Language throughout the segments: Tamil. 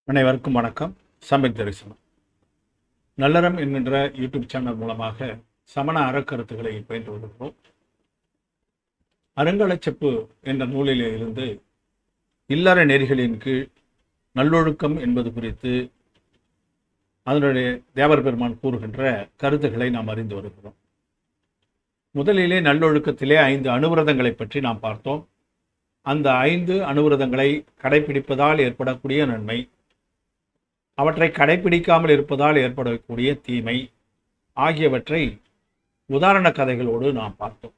அனைவருக்கும் வணக்கம். சமயக் தரிசனம் நல்லறம் என்கின்ற யூடியூப் சேனல் மூலமாக சமண அறக்கருத்துக்களை பயின்று வருகிறோம். அறங்கலச்செப்பு என்ற நூலிலே இருந்து இல்லற நெறிகளின் கீழ் நல்லொழுக்கம் என்பது குறித்து அதனுடைய தேவர் பெருமான் கூறுகின்ற கருத்துக்களை நாம் அறிந்து வருகிறோம். முதலிலே நல்லொழுக்கத்திலே 5 அணுவிரதங்களை பற்றி நாம் பார்த்தோம். அந்த 5 அணுவிரதங்களை கடைபிடிப்பதால் ஏற்படக்கூடிய நன்மை, அவற்றை கடைபிடிக்காமல் இருப்பதால் ஏற்படக்கூடிய தீமை ஆகியவற்றை உதாரண கதைகளோடு நாம் பார்த்தோம்.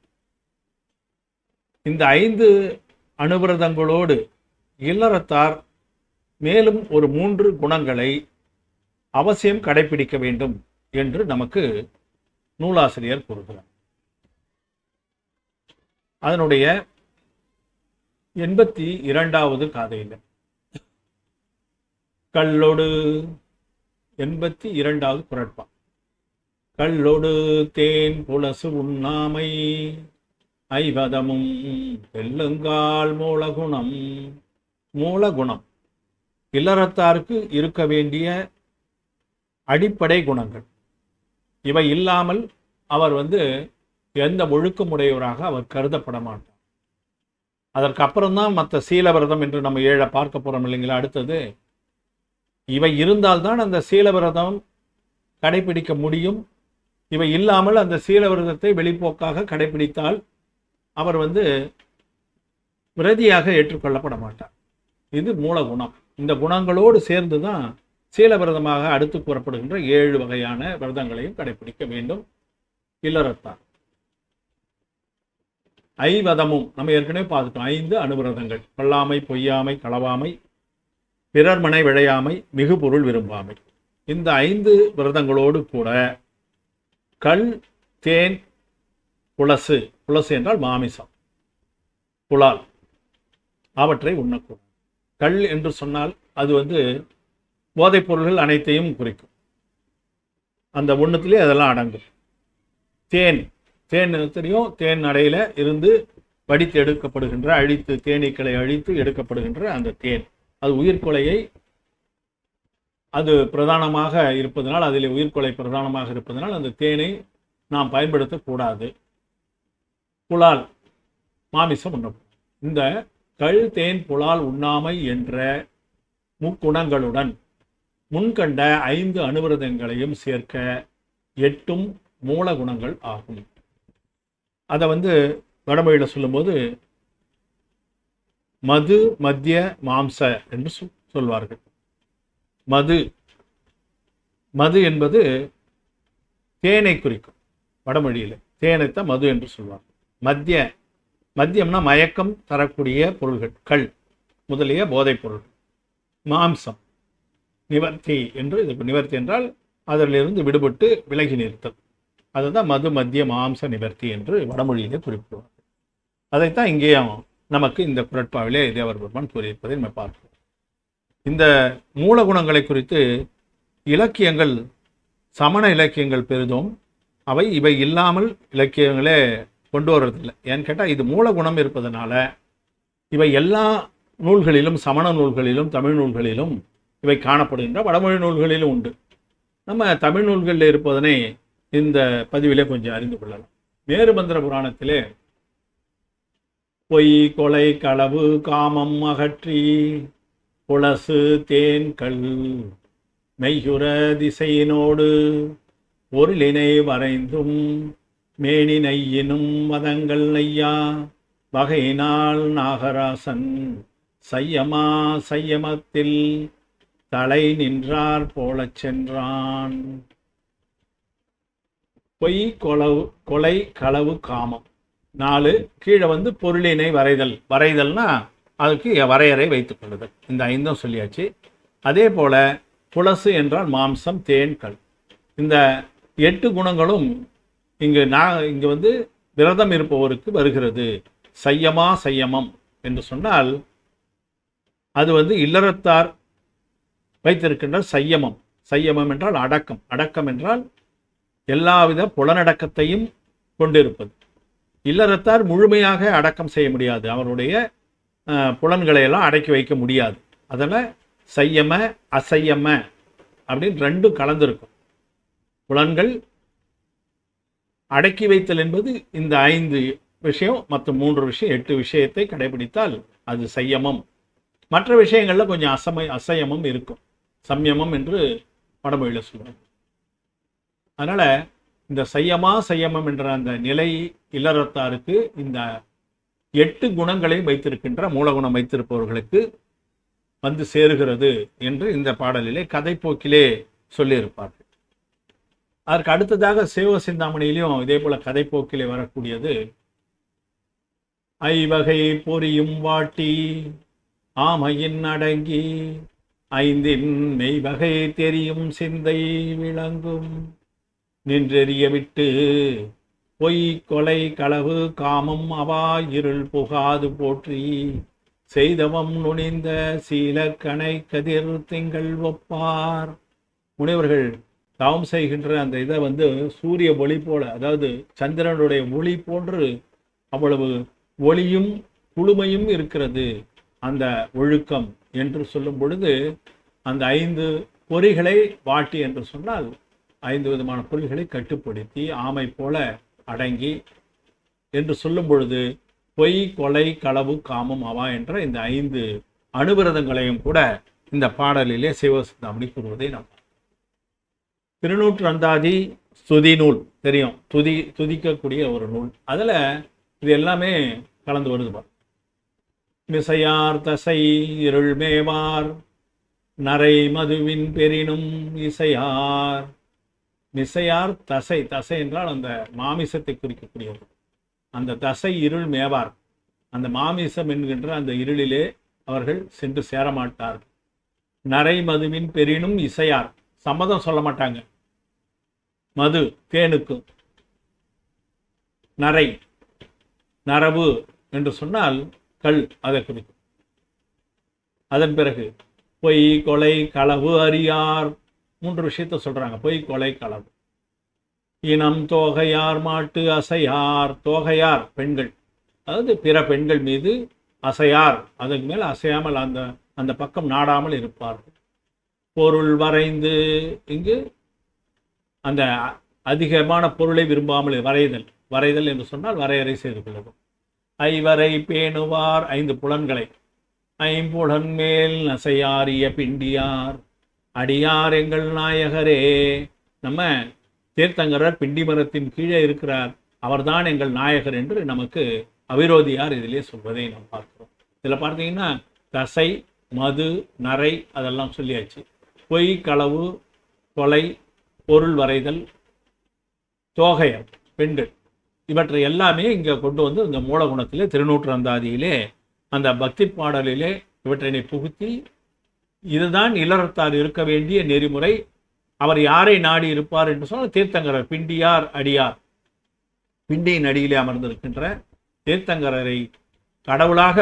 இந்த 5 அணுவிரதங்களோடு இல்லறத்தார் மேலும் ஒரு 3 குணங்களை அவசியம் கடைபிடிக்க வேண்டும் என்று நமக்கு நூலாசிரியர் கூறுகிறார். அதனுடைய 82வது காதையில் கல்லொடு 82வது குறட்பா. கல்லொடு தேன் புலசு உண்ணாமை ஐவதமும் தெல்லுங்கால் மூலகுணம். மூலகுணம் இல்லறத்தாருக்கு இருக்க வேண்டிய அடிப்படை குணங்கள். இவை இல்லாமல் அவர் எந்த ஒழுக்கமுடையவராக அவர் கருதப்பட மாட்டார். அதற்கு அப்புறம்தான் மற்ற சீலவிரதம் என்று நம்ம 7 பார்க்க போறோம் இல்லைங்களா. அடுத்தது இவை இருந்தால்தான் அந்த சீலவிரதம் கடைபிடிக்க முடியும். இவை இல்லாமல் அந்த சீலவிரதத்தை வெளிப்போக்காக கடைபிடித்தால் அவர் விரதியாக ஏற்றுக்கொள்ளப்பட மாட்டார். இது மூலகுணம். இந்த குணங்களோடு சேர்ந்து தான் சீலவிரதமாக அடுத்து கூறப்படுகின்ற 7 வகையான விரதங்களையும் கடைபிடிக்க வேண்டும் இல்லறத்தார். ஐவதமும் நம்ம ஏற்கனவே பார்த்துட்டோம். 5 அணுவிரதங்கள்: கொல்லாமை, பொய்யாமை, களவாமை, பிறர் மனை விழையாமை, மிகு பொருள் விரும்பாமை. இந்த 5 விரதங்களோடு கூட கல், தேன், புலசு, புலசு என்றால் மாமிசம், புலால், அவற்றை உண்ணக்கூடாது. கல் என்று சொன்னால் அது போதைப் பொருள்கள் அனைத்தையும் குறிக்கும். அந்த ஒண்ணுத்திலே அதெல்லாம் அடங்கும். தேன், தேன் தெரியும். தேன் அடையில இருந்து வடித்து எடுக்கப்படுகின்ற, அழித்து தேனீக்களை அழித்து எடுக்கப்படுகின்ற அந்த தேன், அது உயிர்கொலையை அது பிரதானமாக இருப்பதனால், அதில் உயிர்கொலை பிரதானமாக இருப்பதனால் அந்த தேனை நாம் பயன்படுத்தக்கூடாது. புலால், மாமிசம் உண்ணக்கூடாது. இந்த கல், தேன், புலால் உண்ணாமை என்ற முக்குணங்களுடன் முன்கண்ட 5 அணுவிரதங்களையும் சேர்க்க 8 மூல குணங்கள் ஆகும். அதை வடமொழியில் சொல்லும்போது மது, மத்திய, மாம்ச என்று சொல்வார்கள். மது, மது என்பது தேனை குறிக்கும். வடமொழியில் தேனைத்தான் மது என்று சொல்வார்கள். மத்திய, மத்தியம்னா மயக்கம் தரக்கூடிய பொருள்கள், கல் முதலிய போதைப் பொருள்கள். மாம்சம், நிவர்த்தி என்று, இது நிவர்த்தி என்றால் அதிலிருந்து விடுபட்டு விலகி நிறுத்தல். அதுதான் மது, மத்திய, மாம்ச, நிவர்த்தி என்று வடமொழியிலே குறிப்பிடுவார்கள். அதைத்தான் இங்கேயும் நமக்கு இந்த குறட்பாவிலே தேவர் பெருமான் கூறியிருப்பதை நம்ம பார்க்கிறோம். இந்த மூல குணங்களை குறித்து இலக்கியங்கள், சமண இலக்கியங்கள் பெரிதும் இவை இல்லாமல் இலக்கியங்களே கொண்டு வர்றதில்லை. ஏன்னு கேட்டால் இது மூல குணம் இருப்பதனால இவை எல்லா நூல்களிலும், சமண நூல்களிலும், தமிழ் நூல்களிலும் இவை காணப்படுகின்ற, வடமொழி நூல்களிலும் உண்டு. நம்ம தமிழ் நூல்களில் இருப்பதனை இந்த பதிவிலே கொஞ்சம் அறிந்து கொள்ளலாம். மேருமந்திர புராணத்திலே பொய், கொலை, களவு, காமம் அகற்றி புலசு, தேன், கல் மெய்யுற திசையினோடு பொருளினை வரைந்தும் மேனி நையினும் மதங்கள் நையா வகையினால் நாகராசன் சையமா சையமத்தில் தலை நின்றார் போலச் சென்றான். பொய், கொலை, களவு, காமம் 4. கீழே பொருளினை வரைதல். வரைதல்னா அதுக்கு வரையறை வைத்துக் கொள்ளுதல். இந்த 5 சொல்லியாச்சு. அதே போல புலசு என்றால் மாம்சம், தேன், கல். இந்த 8 குணங்களும் இங்கு விரதம் இருப்பவருக்கு வருகிறது. சையமா சையமம் என்று சொன்னால் அது இல்லறத்தார் வைத்திருக்கின்ற சையமம். சையமம் என்றால் அடக்கம். அடக்கம் என்றால் எல்லாவித புலனடக்கத்தையும் கொண்டிருப்பது. இல்லறத்தார் முழுமையாக அடக்கம் செய்ய முடியாது. அவருடைய புலன்களை எல்லாம் அடக்கி வைக்க முடியாது. அதில் சையம அசையம அப்படின்னு ரெண்டும் கலந்துருக்கும். புலன்கள் அடக்கி வைத்தல் என்பது இந்த 5 விஷயம், மற்ற 3 விஷயம் 8 விஷயத்தை கடைபிடித்தால் அது சையமம். மற்ற விஷயங்கள்ல கொஞ்சம் அசையமம் இருக்கும், சம்யமம் என்று வடமொழியில் சொல்லுவாங்க. அதனால இந்த சையமம் என்ற அந்த நிலை இல்லறத்தாருக்கு இந்த 8 குணங்களையும் வைத்திருக்கின்ற மூலகுணம் வைத்திருப்பவர்களுக்கு வந்து சேருகிறது என்று இந்த பாடலிலே கதைப்போக்கிலே சொல்லியிருப்பார்கள். அதற்கு அடுத்ததாக சேவ சிந்தாமணியிலையும் இதே போல கதைப்போக்கிலே வரக்கூடியது ஐவகை பொறியும் வாட்டி ஆமையின் அடங்கி ஐந்தின் மெய்வகை தெரியும் சிந்தை விளங்கும் நின்றெறிய விட்டு பொய் கொலை களவு காமம் அவா இருள் புகாது போற்றி செய்தவம் நுணிந்த சீலக்கணை கதிர் திங்கள் ஒப்பார். முனிவர்கள் தவம் செய்கின்ற அந்த இதை சூரிய ஒளி போல, அதாவது சந்திரனுடைய ஒளி போன்று அவ்வளவு ஒளியும் குளுமையும் இருக்கிறது அந்த ஒழுக்கம் என்று சொல்லும் பொழுது, அந்த 5 பொறிகளை வாட்டி என்று சொன்னால் 5 விதமான பொறிகளை கட்டுப்படுத்தி ஆமை போல அடங்கி என்று சொல்லும் பொழுது பொய் கொலை களவு காமம் அவா என்ற இந்த 5 அனுவிரதங்களையும் கூட இந்த பாடலிலே சிவசிந்தாமணி கூறுவதை நாம் திருநூற்று அந்தாதி ஸ்துதி நூல் தெரியும், துதிக்கக்கூடிய ஒரு நூல். அதில் இது எல்லாமே கலந்து வருது. மிசையார் தசை இருள் மேவார் நரை மதுவின் பெரினும் இசையார். மிசையார் தசை, தசை என்றால் அந்த மாமிசத்தை குறிக்கக்கூடியது. அந்த தசை இருள் மேவார், அந்த மாமிசம் என்கின்ற அந்த இருளிலே அவர்கள் சென்று சேரமாட்டார். நரை மதுவின் பெரினும் இசையார், சம்மதம் சொல்ல மாட்டாங்க. மது தேனுக்கும், நரை நரவு என்று சொன்னால் கல், அதை குறிக்கும். அதன் பிறகு பொய் கொலை களவு அறியார், 3 விஷயத்தை சொல்றாங்க. பொய் கொலை களவு. இனம் தோகையார் மாட்டு அசையார், தோகையார் பெண்கள், அதாவது பிற பெண்கள் மீது அசையார், அதுக்கு மேல் அசையாமல் அந்த பக்கம் நாடாமல் இருப்பார்கள். பொருள் வரைந்து, இங்கு அந்த அதிகமான பொருளை விரும்பாமல் வரைதல் என்று சொன்னால் வரையறை செய்து கொள்ளும். ஐவரை பேணுவார், 5 புலன்களை. ஐம்புலன் மேல் நசையாரிய பிண்டியார் அடியார் எங்கள் நாயகரே. நம்ம தீர்த்தங்கரர் பிண்டி மரத்தின் கீழே இருக்கிறார், அவர்தான் எங்கள் நாயகர் என்று நமக்கு அவிரோதியார் இதிலே சொல்வதை நாம் பார்க்கிறோம். இதில் பார்த்தீங்கன்னா தசை மது நரை அதெல்லாம் சொல்லியாச்சு. பொய் களவு கொலை பொருள் வரைதல் தோகையர் பெண்கள், இவற்றை எல்லாமே இங்கே கொண்டு வந்து இந்த மூலகுணத்திலே திருநூற்று அந்தாதியிலே அந்த பக்தி பாடலிலே இவற்றினை புகுத்தி, இதுதான் இல்லறத்தார் இருக்க வேண்டிய நெறிமுறை. அவர் யாரை நாடி இருப்பார் என்று சொன்னால் தீர்த்தங்கரர், பிண்டியார் அடியார், பிண்டியின் அடியிலே அமர்ந்திருக்கின்ற தீர்த்தங்கரரை கடவுளாக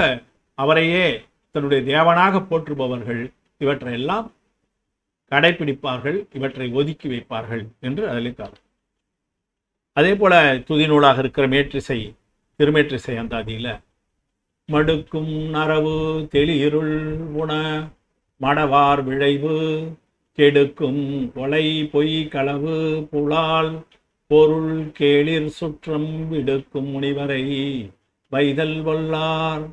அவரையே தன்னுடைய தேவனாக போற்றுபவர்கள் இவற்றையெல்லாம் கடைபிடிப்பார்கள், இவற்றை ஒதுக்கி வைப்பார்கள் என்று அதில் காரணம். அதே போல துதி நூலாக இருக்கிற மேற்றிசை திருமேற்றிசை அந்தாதியில் மடுக்கும் நரவு தெளியிருள் உண மடவார் விளைவு கெடுக்கும் கொலை பொய் களவு புலால் பொருள் கேளிர் சுற்றம் விடுக்கும் முனிவரை வைதல் வல்லார்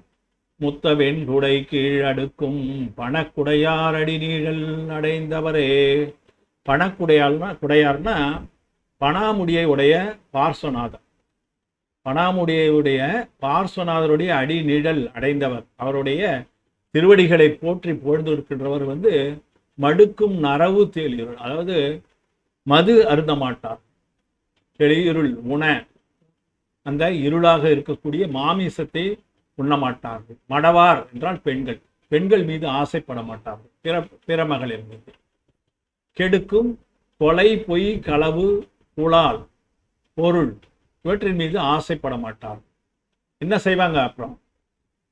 முத்த வெண்குடை கீழ் அடுக்கும் பணக்குடையார் அடிநீழல் அடைந்தவரே. குடையார்னா பணாமுடியை உடைய பார்ஸ்வநாதர், பணாமுடியுடைய பார்ஸ்வநாதருடைய அடிநிழல் அடைந்தவர், அவருடைய திருவடிகளை போற்றி புகழ்ந்து இருக்கின்றவர் மடுக்கும் நரவு தேளிருள், அதாவது மது அருந்த மாட்டார். தெளியிருள் உண, அந்த இருளாக இருக்கக்கூடிய மாமிசத்தை உண்ணமாட்டார்கள். மடவார் என்றால் பெண்கள், பெண்கள் மீது ஆசைப்பட மாட்டார்கள், பிற மகளிர் மீது. கெடுக்கும் கொலை பொய் களவு புலால் பொருள் இவற்றின் மீது ஆசைப்பட மாட்டார்கள். என்ன செய்வாங்க? அப்புறம்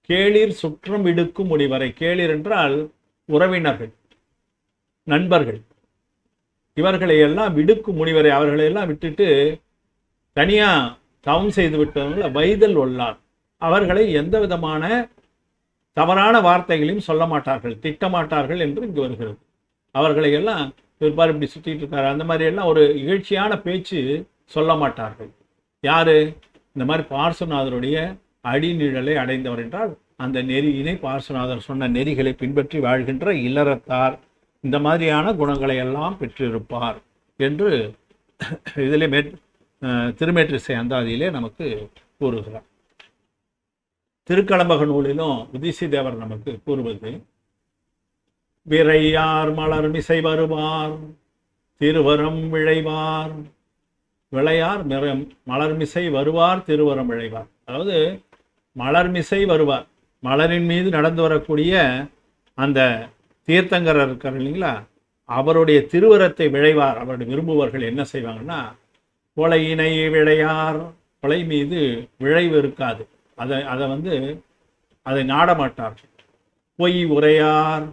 கேளிர் சுற்றம் விடுக்கும் முனிவரை. கேளிர் என்றால் உறவினர்கள், நண்பர்கள், இவர்களை எல்லாம் விடுக்கும் முனிவரை, அவர்களை எல்லாம் விட்டுட்டு தனியா தவம் செய்து விட்டவங்களை வைதல் ஒல்லார், அவர்களை எந்த விதமான தவறான வார்த்தைகளையும் சொல்ல மாட்டார்கள், திட்டமாட்டார்கள் என்று இங்கு வருகிறது. அவர்களை எல்லாம் இவர் இப்படி சுற்றிட்டு இருக்காரு, அந்த மாதிரி எல்லாம் ஒரு இகழ்ச்சியான பேச்சு சொல்ல மாட்டார்கள். யாரு? இந்த மாதிரி பார்சுநாதருடைய அடிநிழலை அடைந்தவர் என்றால் அந்த நெறியினை, பார்சுநாதர் சொன்ன நெறிகளை பின்பற்றி வாழ்கின்ற இல்லறத்தார் இந்த மாதிரியான குணங்களை எல்லாம் பெற்றிருப்பார் என்று இதிலே திருமேற்றிசை அந்தாதியிலே நமக்கு கூறுகிறார். திருக்கலம்பக நூலிலும் உதிசி தேவர் நமக்கு கூறுவது, விரையார் மலர் மிசை வருவார் திருவரம் விழைவார். விளையார் மலர்மிசை வருவார் திருவரம் விழைவார். அதாவது மலர்மிசை வருவார், மலரின் மீது நடந்து வரக்கூடிய அந்த தீர்த்தங்கரர் இருக்கார் இல்லைங்களா, அவருடைய திருவரத்தை விழைவார். அவருடைய விரும்புவர்கள் என்ன செய்வாங்கன்னா, கொலையினை விழையார், கொலை மீது விழைவு இருக்காது, அதை நாடமாட்டார்கள். பொய் உரையார்,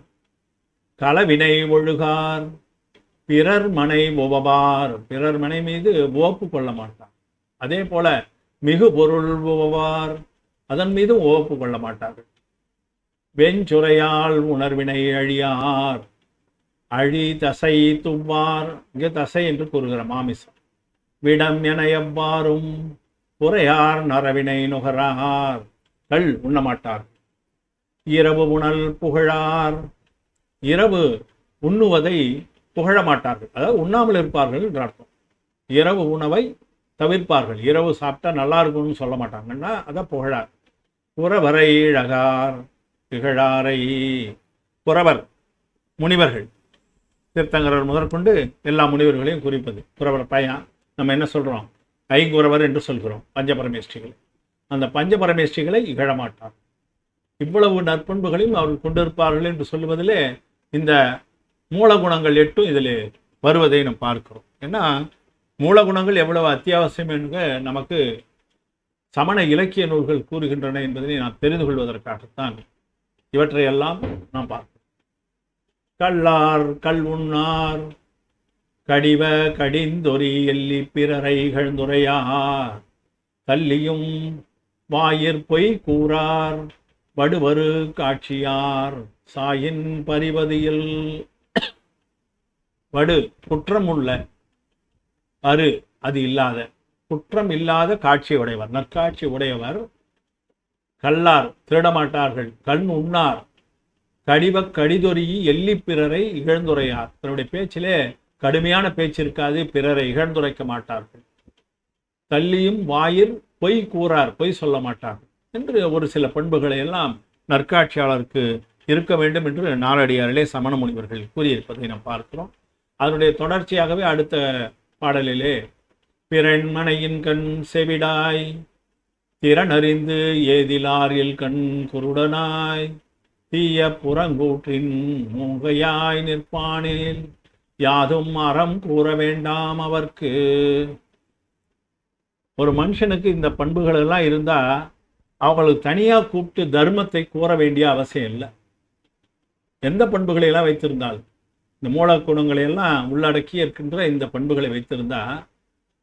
களவினை ஒழுகார், பிறர் மனை உவவார், பிறர் மனை மீது ஓப்பு கொள்ள மாட்டார். அதே போல மிகு பொருள் உவவார், அதன் மீது ஓப்பு கொள்ள மாட்டார்கள். வெஞ்சுரையால் உணர்வினை அழியார், அழி தசை துவ்வார், இங்கே தசை என்று கூறுகிற மாமிசம். விடம் என எவ்வாறும் புறையார் நரவினை நுகரார், கள் உண்ணமாட்டார். இரவு உணல் புகழார், இரவு உண்ணுவதை புகழ மாட்டார்கள், அதாவது உண்ணாமல் இருப்பார்கள் என்று அர்த்தம். இரவு உணவை தவிர்ப்பார்கள், இரவு சாப்பிட்டா நல்லா இருக்கும்னு சொல்ல மாட்டாங்கன்னா அதான் புகழார். புறவரை இழகார் திகழாரை, புறவர் முனிவர்கள், தீர்த்தங்கரர் முதற்கொண்டு எல்லா முனிவர்களையும் குறிப்பது. புறவர் பையன் நம்ம என்ன சொல்கிறோம், ஐங்குறவர் என்று சொல்கிறோம் பஞ்சபரமேஷ்டிகளை. அந்த பஞ்சபரமேஷ்டிகளை இகழமாட்டார். இவ்வளவு நற்பண்புகளையும் அவர்கள் கொண்டிருப்பார்கள் என்று சொல்லுவதிலே இந்த மூலகுணங்கள் 8 இதில் வருவதை நாம் பார்க்கிறோம். ஏன்னா மூலகுணங்கள் எவ்வளவு அத்தியாவசியம் என்று நமக்கு சமண இலக்கிய நூல்கள் கூறுகின்றன என்பதை நாம் தெரிந்து கொள்வதற்காகத்தான் இவற்றையெல்லாம் நாம் பார்க்கிறோம். கல்லார் கல் உண்ணார், கடிவ கடிந்தொரி எல்லி பிறரை இகழ்ந்துரையார், தள்ளியும் வாயிற் பொய் கூறார், வடுவரு காட்சியார், சாயின் பரிவதியில். வடு குற்றம் உள்ள, அரு அது இல்லாத, குற்றம் இல்லாத காட்சி உடையவர், நற்காட்சி உடையவர். கல்லார் திருடமாட்டார்கள், கண் உண்ணார், கடிவ கடிதொரி எல்லி பிறரை இகழ்ந்துரையார், தன்னுடைய பேச்சிலே கடுமையான பேச்சு இருக்காது, பிறரை இகழ்ந்துரைக்க மாட்டார்கள். தள்ளியும் வாயிற் பொய் கூறார், பொய் சொல்ல மாட்டார்கள் என்று ஒரு சில பண்புகளை எல்லாம் நற்காட்சியாளருக்கு இருக்க வேண்டும் என்று நாலடியாரிலே சமண முனிவர்கள் கூறியிருப்பதை நாம் பார்க்கிறோம். அதனுடைய தொடர்ச்சியாகவே அடுத்த பாடலிலே, பிறன்மனையின் கண் செவிடாய், திறனறிந்து ஏதிலாரில் கண் குருடனாய், தீய புறங்கூற்றின் மூங்கையாய் நிற்பானேல், யாதும் அறம் கூற வேண்டாம் அவர்க்கு. ஒரு மனுஷனுக்கு இந்த பண்புகள் எல்லாம் இருந்தா அவங்களுக்கு தனியாக கூப்பிட்டு தர்மத்தை கூற வேண்டிய அவசியம் இல்லை. எந்த பண்புகளை எல்லாம் வைத்திருந்தால், இந்த மூல குணங்களை எல்லாம் உள்ளடக்கி இருக்கின்ற இந்த பண்புகளை வைத்திருந்தா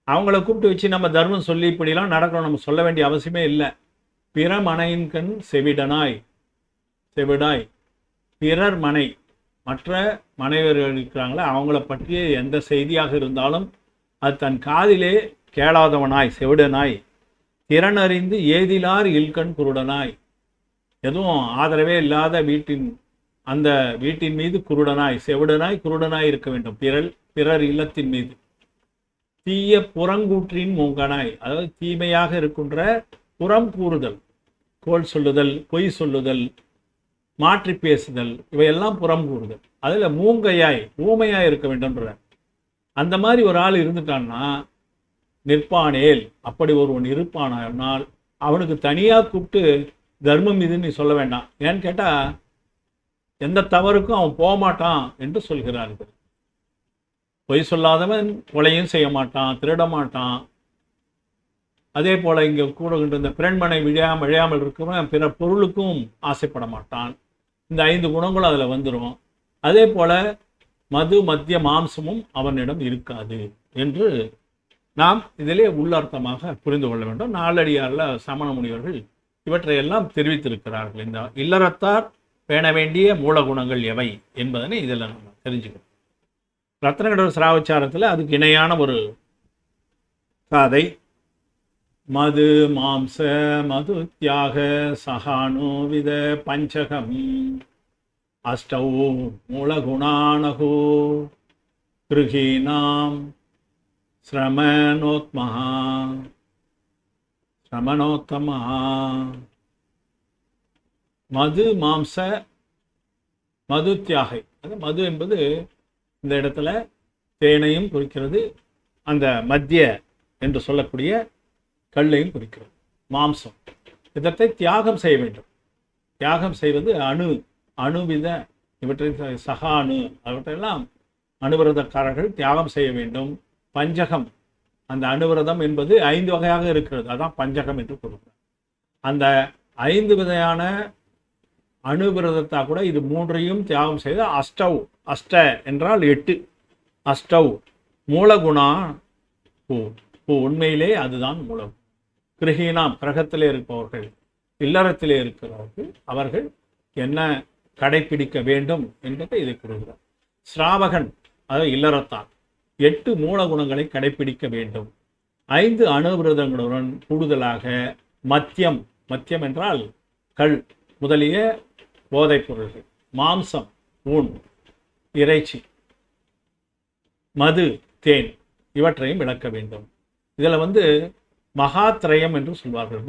அவங்கள கூப்பிட்டு வச்சு நம்ம தர்மம் சொல்லி இப்படிலாம் நடக்கணும் நம்ம சொல்ல வேண்டிய அவசியமே இல்லை. பிற மனையின் கண் செவிடனாய், செவிடாய், பிறர் மனை, மற்ற மனைவர்கள் இருக்கிறாங்களே அவங்கள பற்றிய எந்த செய்தியாக இருந்தாலும் அது தன் காதிலே கேளாதவனாய், செவிடனாய், திறனறிந்து ஏதிலார் இல்கண் குருடனாய், எதுவும் ஆதரவே இல்லாத அந்த வீட்டின் மீது குருடனாய், செவிடனாய், குருடனாய் இருக்க வேண்டும். பிறர் இல்லத்தின் மீது. தீய புறங்கூற்றின் மூங்கனாய், அதாவது தீமையாக இருக்கின்ற புறம் கூறுதல், கோல் சொல்லுதல், பொய் சொல்லுதல், மாற்றி பேசுதல், இவையெல்லாம் புறம் கூறுதல். அதில் மூங்கையாய், ஊமையாய் இருக்க வேண்டும்ன்ற அந்த மாதிரி ஒரு ஆள் இருந்துட்டான்னா நிற்பானேல், அப்படி ஒருவன் இருப்பானால் அவனுக்கு தனியாக கூப்பிட்டு தர்மம் இதுன்னு நீ சொல்ல வேண்டாம். ஏன்னு கேட்டால் எந்த தவறுக்கும் அவன் போகமாட்டான் என்று சொல்கிறார்கள். பொய் சொல்லாதவன் கொலையும் செய்ய மாட்டான், திருட மாட்டான். அதே போல் இங்கே கூடுகின்ற இந்த பிறன்மனை விழையாமல் இருக்கிறவன் பிற பொருளுக்கும் ஆசைப்பட மாட்டான். இந்த 5 குணங்களும் அதில் வந்துடும். அதே போல் மது மத்திய மாம்சமும் அவனிடம் இருக்காது என்று நாம் இதிலே உள்ளர்த்தமாக புரிந்து கொள்ள வேண்டும். நாலடியாரில் சமண முனிவர்கள் இவற்றையெல்லாம் தெரிவித்திருக்கிறார்கள். இந்த இல்லறத்தார் பேண வேண்டிய மூலகுணங்கள் எவை என்பதனை இதில் நம்ம தெரிஞ்சுக்கணும். ரத்னகடோர சிராவச்சாரத்தில் அதுக்கு இணையான ஒரு காதை. மது மாம்ச மது தியாக சகானுவித பஞ்சகம் அஷ்டௌ மூலகுணானகோ கிருஹீனாம் ஸ்ரமணோத்மஹா ஸ்ரமணோத்தமா. மது மாம்ச மது தியாகை, அது மது என்பது இந்த இடத்துல தேனையும் குறிக்கிறது, அந்த மத்திய என்று சொல்லக்கூடிய கல்லையும் குறிக்கிறது. மாம்சம் இதத்தை தியாகம் செய்ய வேண்டும். தியாகம் செய்வது அணுவித இவற்றை சகானு அவற்றையெல்லாம் அணுவிரதக்காரர்கள் தியாகம் செய்ய வேண்டும். பஞ்சகம், அந்த அணுவிரதம் என்பது 5 வகையாக இருக்கிறது, அதான் பஞ்சகம் என்று கூறுகிறார். அந்த 5 வகையான அணுவிரதத்தா கூட இது 3ஐயும் தியாகம் செய்து அஷ்டவ், அஷ்ட என்றால் 8, அஷ்டவ் மூலகுணா பூ, உண்மையிலே அதுதான் மூலம். கிரகீனாம் கிரகத்திலே இருப்பவர்கள், இல்லறத்திலே இருக்கிறவர்கள், அவர்கள் என்ன கடைபிடிக்க வேண்டும் என்பதை இதை கூறுகிறார். ஸ்ராவகன், அதாவது இல்லறத்தான் 8 மூல குணங்களை கடைபிடிக்க வேண்டும். 5 அணுவிரதங்களுடன் கூடுதலாக மத்தியம், மத்தியம் என்றால் கள் முதலிய போதைப் பொருள்கள், மாம்சம் ஊன் இறைச்சி, மது தேன் இவற்றையும் விளக்க வேண்டும். இதில் மகாத்ரயம் என்று சொல்வார்கள்.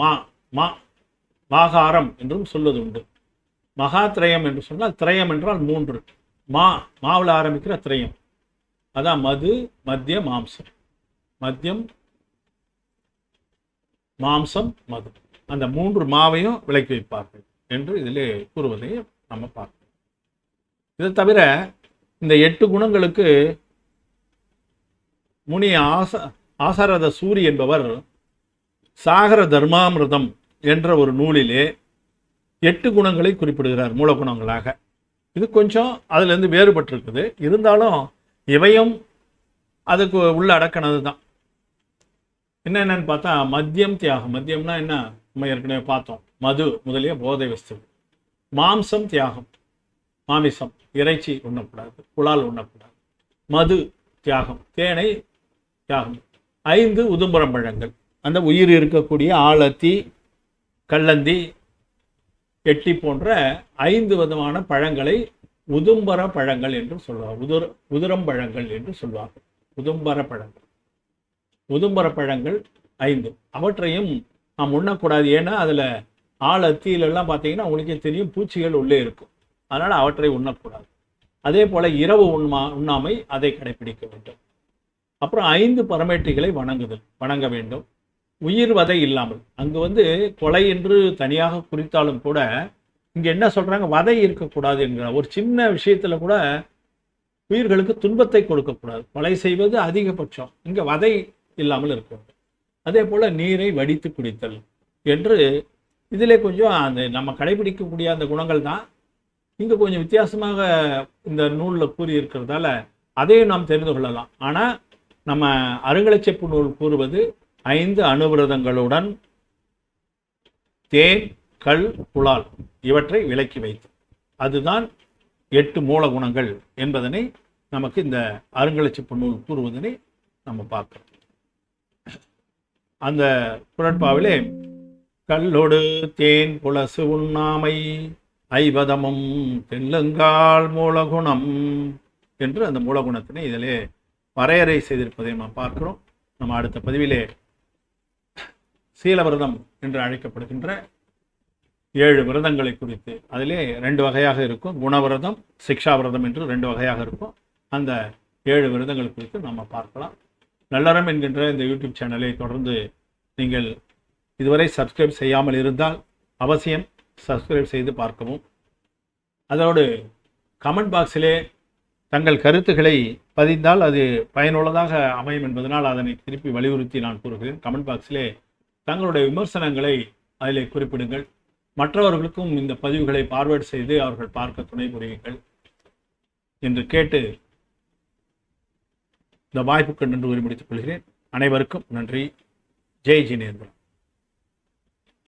மாகாரம் என்றும் சொல்வது உண்டு. மகாத்ரயம் என்று சொன்னால் திரயம் என்றால் 3, மாவில் ஆரம்பிக்கிற திரயம், அதான் மது மத்திய மாம்சம், மத்தியம் மாம்சம் மது, அந்த 3 மாவையும் விலக்கி வைப்பார்கள் என்று இதிலே கூறுவதை நம்ம பார்ப்போம். இதை தவிர இந்த 8 குணங்களுக்கு முனி ஆசாரத சூரி என்பவர் சாகர தர்மாமிர்தம் என்ற ஒரு நூலிலே 8 குணங்களை குறிப்பிடுகிறார் மூலகுணங்களாக. இது கொஞ்சம் அதிலிருந்து வேறுபட்டிருக்குது, இருந்தாலும் இவையும் அதுக்கு உள்ள அடக்கினது தான். என்னென்னு பார்த்தா மத்தியம் தியாகம், மத்தியம்னா என்ன, நம்ம ஏற்கனவே பார்த்தோம், மது முதலிய போதை வஸ்து. மாம்சம் தியாகம், மாமிசம் இறைச்சி உண்ணக்கூடாது, புலால் உண்ணக்கூடாது. மது தியாகம், தேனை தியாகம். 5 உதும்பரம் பழங்கள், அந்த உயிர் இருக்கக்கூடிய ஆலத்தி கல்லந்தி எட்டி போன்ற 5 விதமான பழங்களை உதும்பர பழங்கள் என்று சொல்வார். உதிரம் பழங்கள் என்று சொல்வார்கள். உதும்பர பழங்கள், உதும்பர பழங்கள் 5, அவற்றையும் நாம் உண்ணக்கூடாது. ஏன்னா அதில் ஆலத்தியிலெல்லாம் பார்த்தீங்கன்னா உங்களுக்கே தெரியும், பூச்சிகள் உள்ளே இருக்கும், அதனால் அவற்றை உண்ணக்கூடாது. அதே போல் இரவு உண்ணாமை, அதை கடைபிடிக்க வேண்டும். அப்புறம் 5 பரமேட்டிகளை வணங்க வேண்டும். உயிர் வதை இல்லாமல், அங்கு கொலை என்று தனியாக குறித்தாலும் கூட இங்கே என்ன சொல்கிறாங்க, வதை இருக்கக்கூடாது என்கிற ஒரு சின்ன விஷயத்தில் கூட உயிர்களுக்கு துன்பத்தை கொடுக்கக்கூடாது. கொலை செய்வது அதிகபட்சம், இங்கே வதை இல்லாமல் இருக்க வேண்டும். அதே போல் நீரை வடித்து குடித்தல் என்று இதிலே கொஞ்சம் அந்த நம்ம கடைபிடிக்கக்கூடிய அந்த குணங்கள் தான் இங்கே கொஞ்சம் வித்தியாசமாக இந்த நூலில் கூறியிருக்கிறதால அதையும் நாம் தெரிந்து கொள்ளலாம். ஆனால் நம்ம அருங்கலச்சிப்பு நூல் கூறுவது 5 அணுவிரதங்களுடன் தேன் கல் புலால் இவற்றை விலக்கி வைத்து, அதுதான் 8 மூல குணங்கள் என்பதனை நமக்கு இந்த அருங்கலச்சிப்பு நூல் கூறுவதனை நம்ம பார்க்கிறோம். அந்த குறட்பாவிலே கல்லோடு தேன் புலசு உண்ணாமை ஐவதமும் தெல்லுங்கால் மூலகுணம் என்று அந்த மூலகுணத்தினை இதிலே வரையறை செய்திருப்பதை நாம் பார்க்கிறோம். நம்ம அடுத்த பதிவிலே சீலவிரதம் என்று அழைக்கப்படுகின்ற 7 விரதங்களை குறித்து, அதிலே 2 வகையாக இருக்கும், குணவிரதம் சிக்ஷாவிரதம் என்று 2 வகையாக இருக்கும். அந்த 7 விரதங்கள் குறித்து நம்ம பார்க்கலாம். நல்லறம் என்கின்ற இந்த யூடியூப் சேனலை தொடர்ந்து நீங்கள் இதுவரை சப்ஸ்கிரைப் செய்யாமல் இருந்தால் அவசியம் சப்ஸ்கிரைப் செய்து பார்க்கவும். அதோடு கமெண்ட் பாக்ஸிலே தங்கள் கருத்துக்களை பதிந்தால் அது பயனுள்ளதாக அமையும் என்பதனால் அதனை திருப்பி வலியுறுத்தி நான் கூறுகிறேன். கமெண்ட் பாக்ஸிலே தங்களுடைய விமர்சனங்களை அதில் குறிப்பிடுங்கள். மற்றவர்களுக்கும் இந்த பதிவுகளை ஃபார்வேர்ட் செய்து அவர்கள் பார்க்க துணை புரியுங்கள் என்று கேட்டு இந்த வாய்ப்புக்கு நன்றி கூறி முடித்துக் கொள்கிறேன். அனைவருக்கும் நன்றி. ஜெய் ஜினேந்திரா.